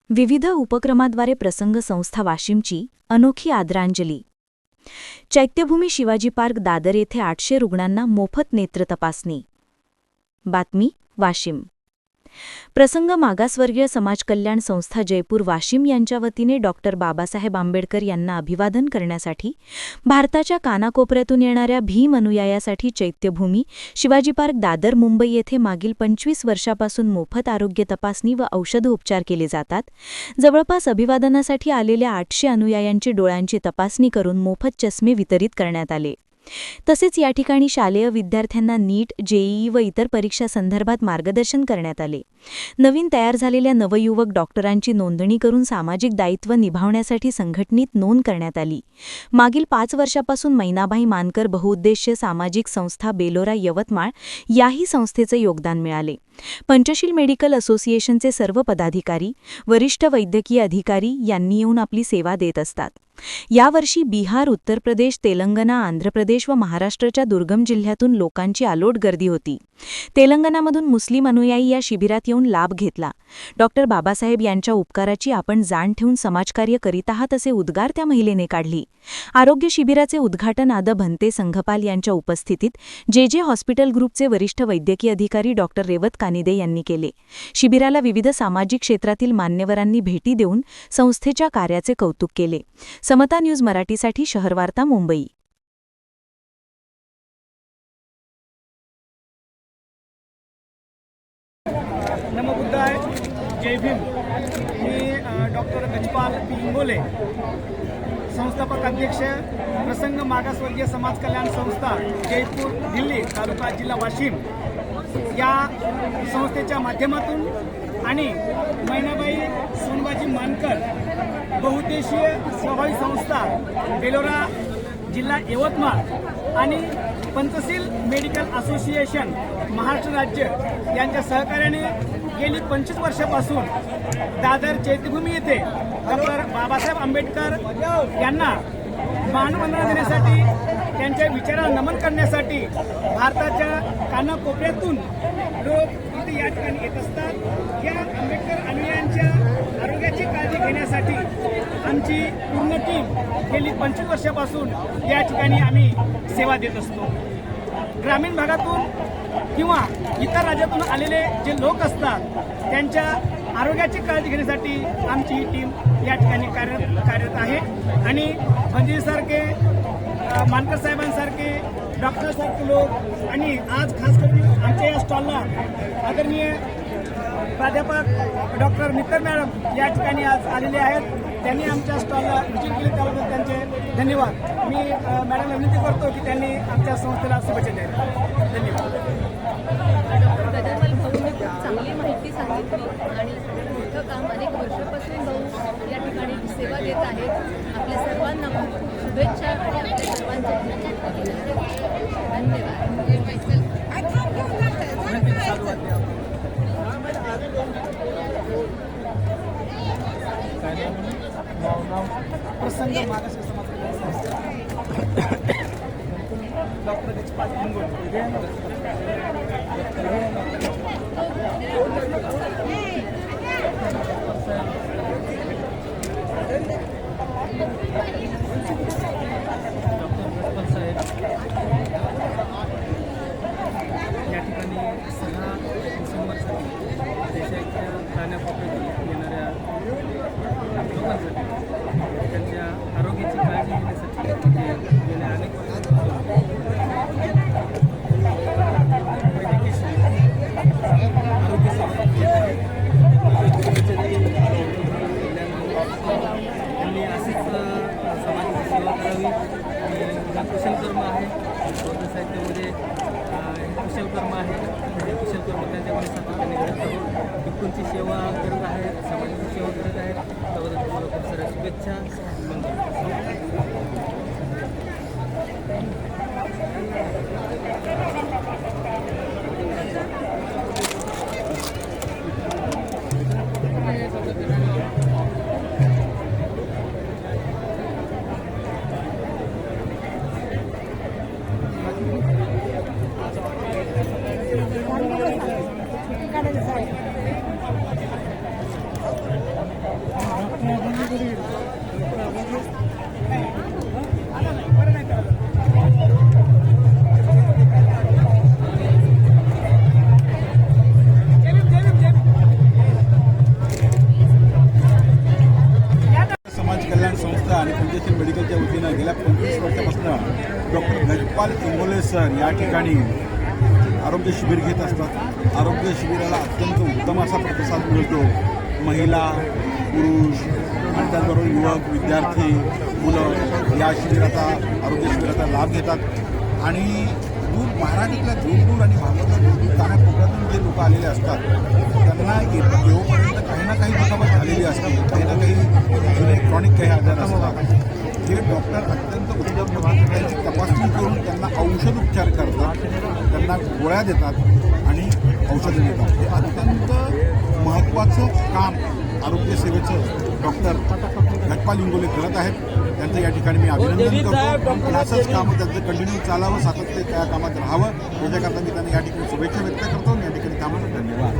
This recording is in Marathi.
विविध उपक्रमाद्वारे प्रसंग संस्था वाशिमची अनोखी आदरांजली. चैत्यभूमी शिवाजी पार्क दादर येथे 800 रुग्णांना मोफत नेत्र तपासणी. बातमी वाशिम. प्रसंग मागासवर्गीय समाज कल्याण संस्था जयपूर वाशिम यांच्या वतीने डॉक्टर बाबासाहेब आंबेडकर यांना अभिवादन करण्यासाठी भारताच्या कानाकोपऱ्यातून येणाऱ्या भीम अनुयायासाठी चैत्यभूमी शिवाजी पार्क दादर मुंबई येथे मागील 25 वर्षापासून मोफत आरोग्य तपासणी व औषधोपचार केले जातात. जवळपास अभिवादनासाठी आलेल्या 800 अनुयायांची डोळ्यांची तपासणी करून मोफत चष्मे वितरित करण्यात आले. तसेच या ठिकाणी शालेय विद्यार्थ्यांना नीट, जेईई व इतर परीक्षा संदर्भात मार्गदर्शन करण्यात आले. नवीन तयार झालेल्या नवयुवक डॉक्टरांची नोंदणी करून सामाजिक दायित्व निभावण्यासाठी संघटनेत नोंद करण्यात आली. मागील 5 वर्षापासून मैनाबाई मानकर बहुउद्देशीय सामाजिक संस्था बेलोरा यवतमाळ याही संस्थेचे योगदान मिळाले. पंचशील मेडिकल असोसिएशनचे सर्व पदाधिकारी, वरिष्ठ वैद्यकीय अधिकारी यांनी येऊन आपली सेवा देत असतात. यावर्षी बिहार, उत्तर प्रदेश, तेलंगणा, आंध्र प्रदेश व महाराष्ट्राच्या दुर्गम जिल्ह्यातून लोकांची अलोट गर्दी होती. तेलंगणामधून मुस्लिम अनुयायी या शिबिरात येऊन लाभ घेतला. डॉक्टर बाबासाहेब यांच्या उपकाराची आपण जाण ठेवून समाजकार्य करीत आहात असे उद्गार त्या महिलेने काढली. आरोग्य शिबिराचे उद्घाटन आद भंते संघपाल यांच्या उपस्थितीत जे हॉस्पिटल ग्रुपचे वरिष्ठ वैद्यकीय अधिकारी डॉक्टर रेवत कानिदे यांनी केले. शिबिराला विविध सामाजिक क्षेत्रातील मान्यवरांनी भेटी देऊन संस्थेच्या कार्याचे कौतुक केले. समता न्यूज मराठीसाठी शहरवार्ता मुंबई. नमो बुद्धाय, जय भीम. मी डॉक्टर गजपाल पी इंगोले, संस्थापक अध्यक्ष, प्रसंग मागासवर्गीय समाज कल्याण संस्था जयपूर दिल्ली, तालुका जिल्हा वाशिम या संस्थेच्या माध्यमातून आणि मैनाबाई सोनबाजी मानकर बहुउद्देशीय सेवाभावी संस्था बेलोरा जिल्हा यवतमाळ आणि पंचशील मेडिकल असोसिएशन महाराष्ट्र राज्य यांच्या सहकार्याने गेली 25 वर्षापासून दादर चैत्यभूमी येथे डॉक्टर बाबासाहेब आंबेडकर यांना मानवंदना देण्यासाठी, त्यांच्या विचाराला नमन करण्यासाठी भारताच्या कानाकोपऱ्यातून लोक इथे या ठिकाणी येत असतात. या आंबेडकर अनुयायांच्या आरोग्याची काळजी घेण्यासाठी आमची पूर्ण टीम गेली 25 वर्षापासून या ठिकाणी आम्ही सेवा देत असतो. ग्रामीण भागातून किंवा इतर राज्यातून आलेले जे लोक असतात त्यांच्या आरोग्याची काळजी घेण्यासाठी आमची ही टीम या ठिकाणी कार्यरत आहे. आणि भंजीसारखे, मानकर साहेबांसारखे, डॉक्टरसारखे लोक आणि आज खास करून आमच्या या स्टॉलला आदरणीय प्राध्यापक डॉक्टर मित्तर मॅडम या ठिकाणी आज आलेले आहेत. त्यांनी आमच्या स्टॉलला विजिट केले, त्याबद्दल त्यांचे धन्यवाद. मी मॅडमला विनंती करतो की त्यांनी आमच्या संस्थेला शुभेच्छा द्याव्या. धन्यवाद. चांगली माहिती सांगितली आणि मोठं काम अनेक वर्षापासून भाऊ या ठिकाणी सेवा देत आहेत. आपल्या सर्वांना खूप शुभेच्छा आणि आपल्या सर्वांचे प्रसंग मागासवर्गीय समाज कल्याण संस्था डॉक्टर गजपाल इंगोले. या ठिकाणी 6 डिसेंबरसाठी देशाच्या कानाकोपऱ्यातून येणाऱ्या लोकांसाठी त्यांच्या आरोग्याची काळजी घेण्यासाठी गेल्या अनेक वर्षांपासून वैद्यकीय आरोग्य सेवा त्यांनी अशीच समाजाची सेवा करावी. कुशलकर्म आहे, बौद्ध साहित्यामध्ये कुशलकर्म आहे. म्हणजे कुशलकर्म त्यांच्याकडे सातत्याने घडत राहून भिक्खूंची सेवा करत आहेत, समाजाची सेवा करत आहेत. त्याबद्दल तुम्हाला खूप साऱ्या शुभेच्छा. यांच्या वतीनं गेल्या 25 वर्षापासून डॉक्टर गजपाल इंगोले सर या ठिकाणी आरोग्य शिबिर घेत असतात. आरोग्य शिबिराला अत्यंत उत्तम असा प्रतिसाद मिळतो. महिला, पुरुष आणि त्याचबरोबर युवक, विद्यार्थी, मुलं या शिबिराचा आरोग्य शिबिराचा लाभ घेतात. आणि महाराष्ट्रातल्या दूर आणि भारतातल्या दूर कानाकोपऱ्यातून जे लोक आलेले असतात त्यांना येऊपर्यंत काही ना काही दुखापत झालेली असते, काही ना काही क्रॉनिक काही आजार असतात. हे डॉक्टर अत्यंत उत्तम पद्धतीने तपासणी करून त्यांना औषधोपचार करतात, त्यांना गोळ्या देतात आणि औषधं देतात. हे अत्यंत महत्त्वाचं काम आरोग्य सेवेचं डॉक्टर गजपाल इंगोले करत आहेत. त्यांचं या ठिकाणी मी अभिनंदन करतो. आणि असंच कामं त्यांचं कंटिन्यू चालावं, सातत्य त्या कामात राहावं याच्याकरता मी त्यांना या ठिकाणी शुभेच्छा व्यक्त करतो. या ठिकाणी कामाला धन्यवाद.